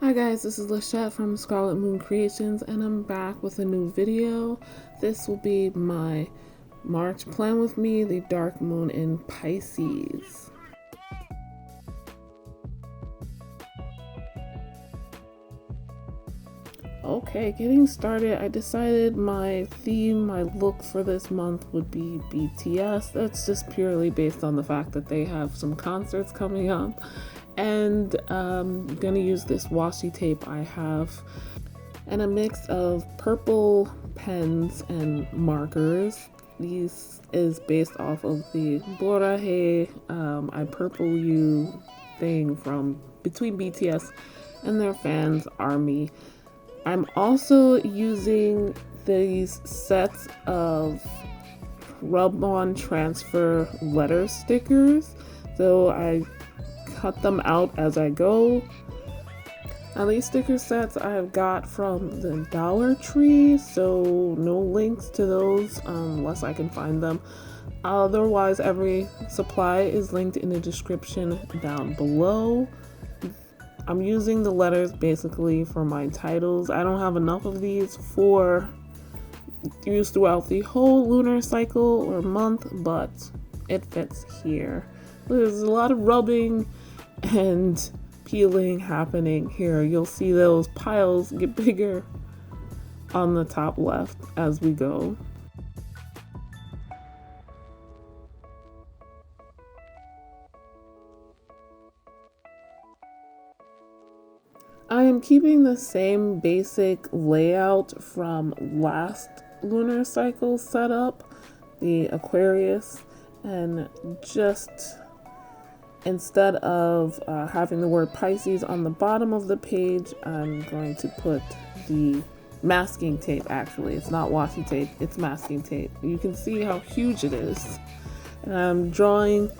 Hi guys, this is Lashette from Scarlet Moon Creations, and I'm back with a new video. This will be my March plan with me, the dark moon in Pisces. Okay, getting started, I decided my theme, my look for this month would be BTS. That's just purely based on the fact that they have some concerts coming up. And I'm gonna use this washi tape I have and a mix of purple pens and markers. These is based off of the Borahae I Purple You thing from between BTS and their fans army. I'm also using these sets of rub-on transfer letter stickers, so I cut them out as I go. Now these sticker sets I have got from the Dollar Tree, so no links to those unless I can find them. Otherwise, every supply is linked in the description down below. I'm using the letters basically for my titles. I don't have enough of these for use throughout the whole lunar cycle or month, but it fits here. There's a lot of rubbing and peeling happening here. You'll see those piles get bigger on the top left as we go. I am keeping the same basic layout from last lunar cycle setup, the Aquarius, and just instead of having the word Pisces on the bottom of the page, I'm going to put the masking tape. Actually, it's not washi tape, it's masking tape. You can see how huge it is. And I'm drawing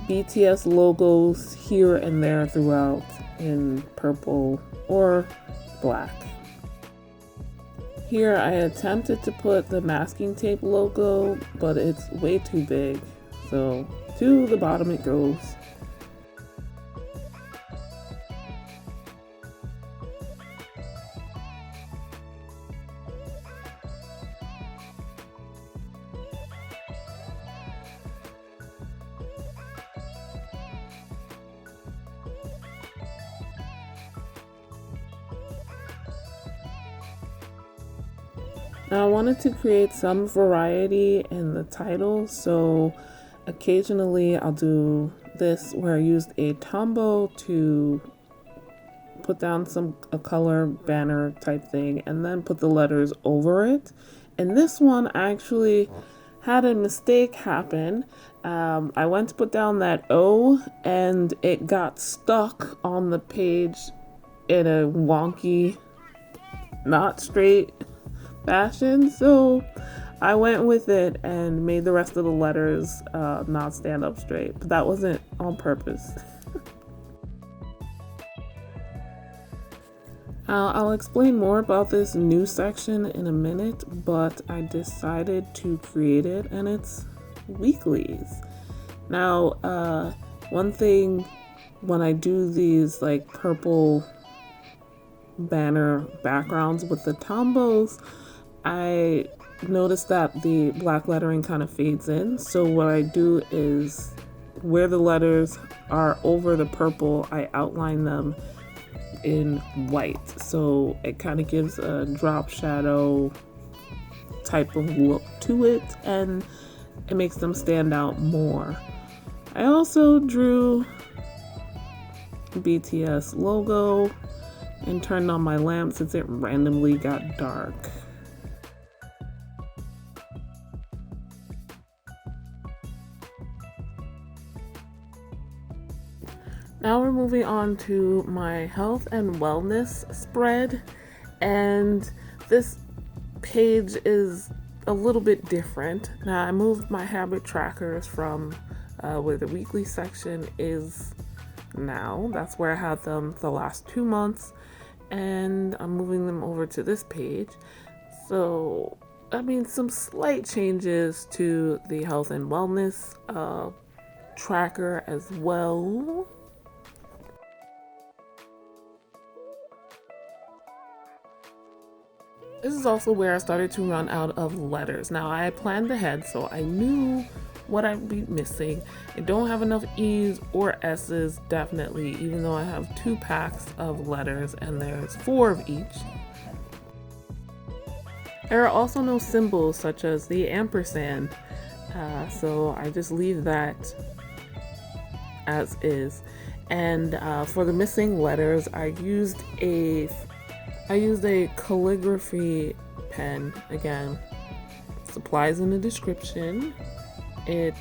BTS logos here and there throughout in purple or black. Here I attempted to put the masking tape logo, but it's way too big, so to the bottom it goes. Now I wanted to create some variety in the title, so occasionally I'll do this where I used a Tombow to put down a color banner type thing and then put the letters over it. And this one I actually had a mistake happen. I went to put down that O and it got stuck on the page in a wonky, not straight fashion, so I went with it and made the rest of the letters not stand up straight, but that wasn't on purpose. I'll explain more about this new section in a minute, but I decided to create it, and it's weeklies. Now, one thing when I do these like purple banner backgrounds with the Tombows, I noticed that the black lettering kind of fades in. So what I do is where the letters are over the purple, I outline them in white. So it kind of gives a drop shadow type of look to it and it makes them stand out more. I also drew BTS logo and turned on my lamp since it randomly got dark. Now we're moving on to my health and wellness spread, and this page is a little bit different. Now I moved my habit trackers from where the weekly section is now. That's where I had them the last 2 months, and I'm moving them over to this page. So, I mean, some slight changes to the health and wellness tracker as well. This is also where I started to run out of letters. Now I planned ahead, so I knew what I'd be missing. I don't have enough E's or S's, definitely, even though I have 2 packs of letters and there's 4 of each. There are also no symbols such as the ampersand, so I just leave that as is. And for the missing letters, I used a calligraphy pen. Again, supplies in the description. It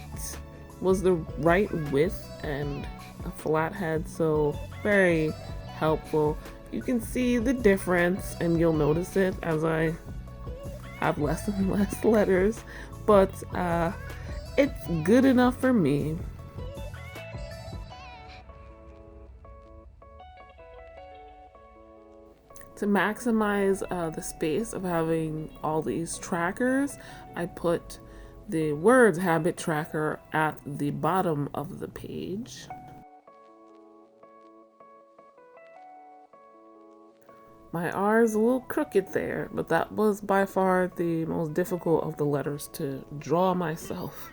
was the right width and a flat head, so very helpful. You can see the difference and you'll notice it as I have less and less letters, but it's good enough for me. To maximize the space of having all these trackers, I put the words habit tracker at the bottom of the page. My R is a little crooked there, but that was by far the most difficult of the letters to draw myself.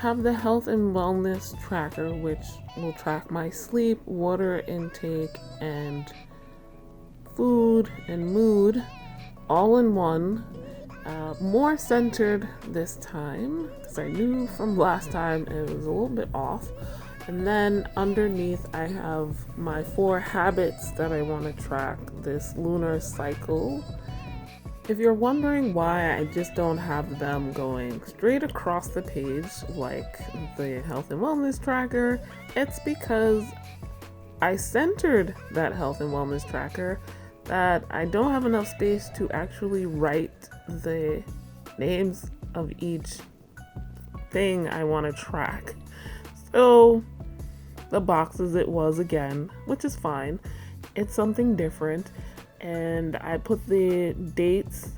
Have the health and wellness tracker, which will track my sleep, water intake, and food and mood all in one. More centered this time because I knew from last time it was a little bit off. And then underneath I have my 4 habits that I want to track this lunar cycle. If you're wondering why I just don't have them going straight across the page like the health and wellness tracker, it's because I centered that health and wellness tracker that I don't have enough space to actually write the names of each thing I want to track. So the boxes it was again, which is fine. It's something different. And I put the dates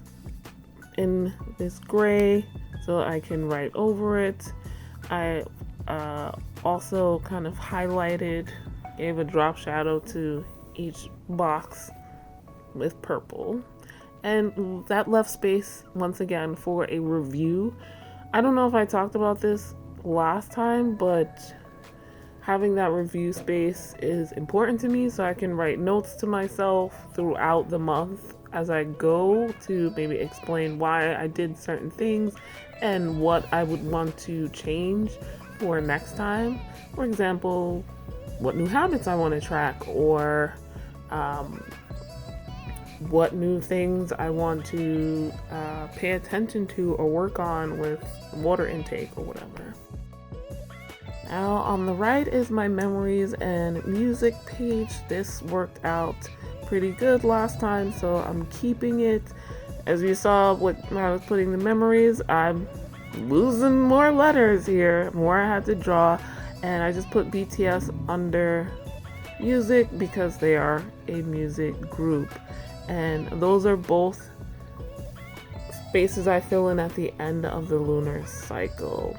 in this gray so I can write over it. I also kind of highlighted, gave a drop shadow to each box with purple. And that left space once again for a review. I don't know if I talked about this last time, but having that review space is important to me so I can write notes to myself throughout the month as I go to maybe explain why I did certain things and what I would want to change for next time. For example, what new habits I want to track, or what new things I want to pay attention to or work on with water intake or whatever. Now on the right is my memories and music page. This worked out pretty good last time, so I'm keeping it. As you saw when I was putting the memories, I'm losing more letters here, more I had to draw, and I just put BTS under music because they are a music group. And those are both spaces I fill in at the end of the lunar cycle.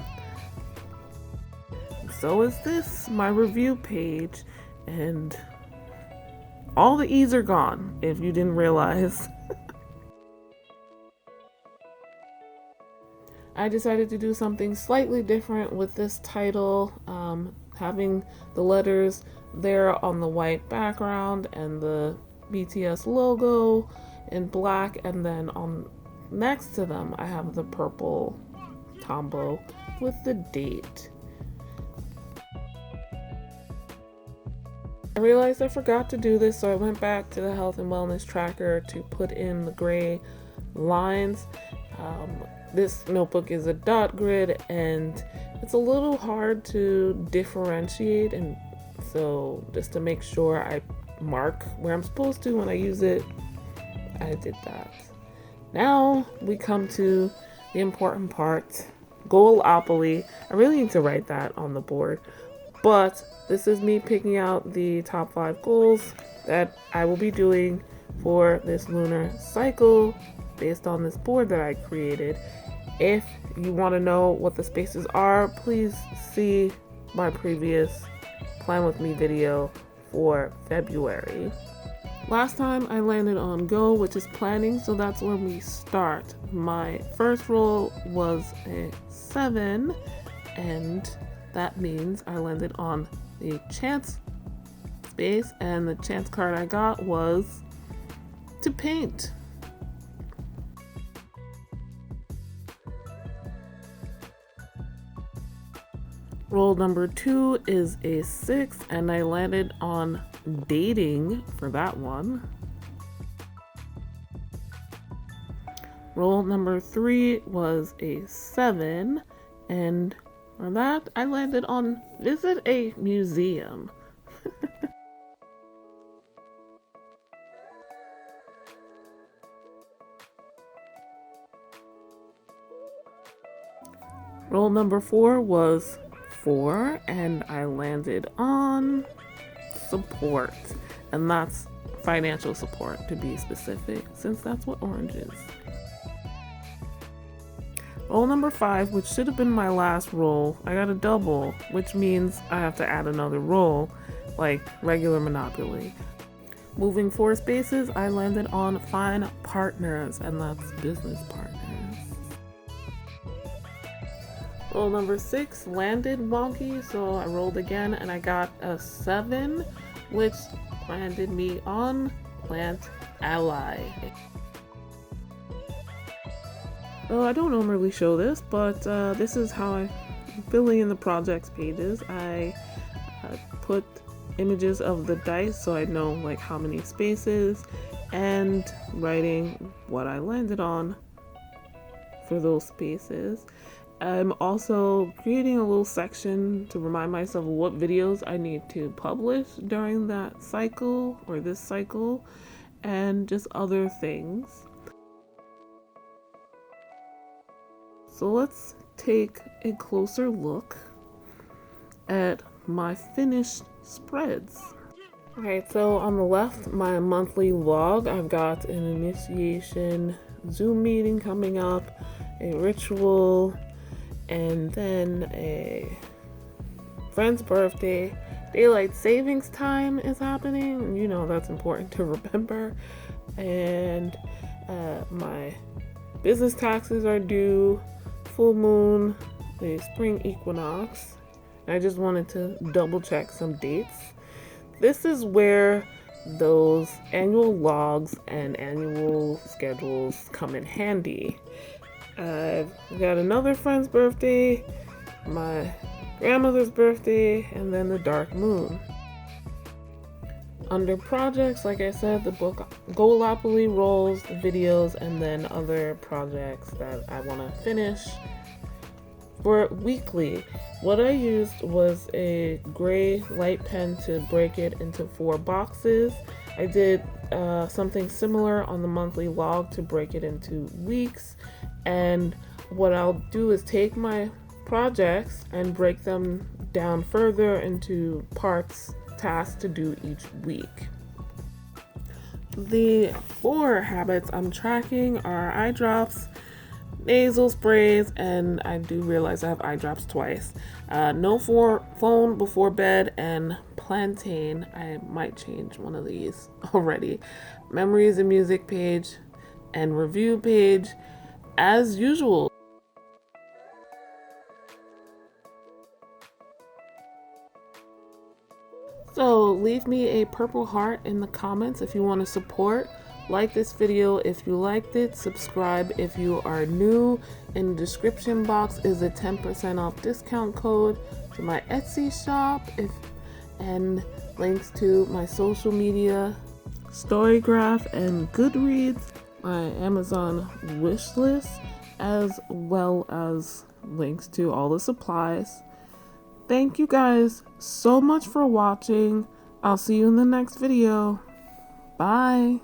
So is this, my review page, and all the E's are gone, if you didn't realize. I decided to do something slightly different with this title, having the letters there on the white background and the BTS logo in black, and then on next to them I have the purple combo with the date. I realized I forgot to do this, so I went back to the health and wellness tracker to put in the gray lines. This notebook is a dot grid and it's a little hard to differentiate, and so just to make sure I mark where I'm supposed to when I use it, I did that. Now we come to the important part, goalopoly. I really need to write that on the board. But this is me picking out the top 5 goals that I will be doing for this lunar cycle based on this board that I created. If you want to know what the spaces are, please see my previous Plan With Me video for February. Last time I landed on go, which is planning, so that's where we start. My first roll was a 7, and that means I landed on the chance space, and the chance card I got was to paint. Roll number 2 is a 6, and I landed on dating for that one. Roll number 3 was a 7, and for that I landed on visit a museum. Roll number 4 was 4, and I landed on support, and that's financial support to be specific, since that's what orange is. Roll number 5, which should have been my last roll, I got a double, which means I have to add another roll, like regular Monopoly. Moving 4 spaces, I landed on find partners, and that's business partners. Roll number 6 landed wonky, so I rolled again and I got a 7, which landed me on plant ally. Oh, I don't normally show this, but this is how I'm filling in the projects pages. I put images of the dice so I know like how many spaces, and writing what I landed on for those spaces. I'm also creating a little section to remind myself of what videos I need to publish during that cycle or this cycle, and just other things. So let's take a closer look at my finished spreads. Alright, so on the left, my monthly log. I've got an initiation Zoom meeting coming up, a ritual, and then a friend's birthday. Daylight savings time is happening. You know, that's important to remember. And my business taxes are due, full moon, the spring equinox. I just wanted to double check some dates. This is where those annual logs and annual schedules come in handy. I've got another friend's birthday, my grandmother's birthday, and then the dark moon. Under projects, like I said, the book Goalopoly rolls, the videos, and then other projects that I want to finish. For weekly, what I used was a gray light pen to break it into 4 boxes. I did something similar on the monthly log to break it into weeks. And what I'll do is take my projects and break them down further into parts, tasks to do each week. The 4 habits I'm tracking are eye drops, nasal sprays, and I do realize I have eye drops twice. No phone before bed, and plantain. I might change one of these already. Memories and music page and review page. As usual. So leave me a purple heart in the comments if you want to support. Like this video if you liked it. Subscribe if you are new. In the description box is a 10% off discount code to my Etsy shop, and links to my social media, Storygraph and Goodreads, my Amazon wish list, as well as links to all the supplies. Thank you guys so much for watching. I'll see you in the next video. Bye.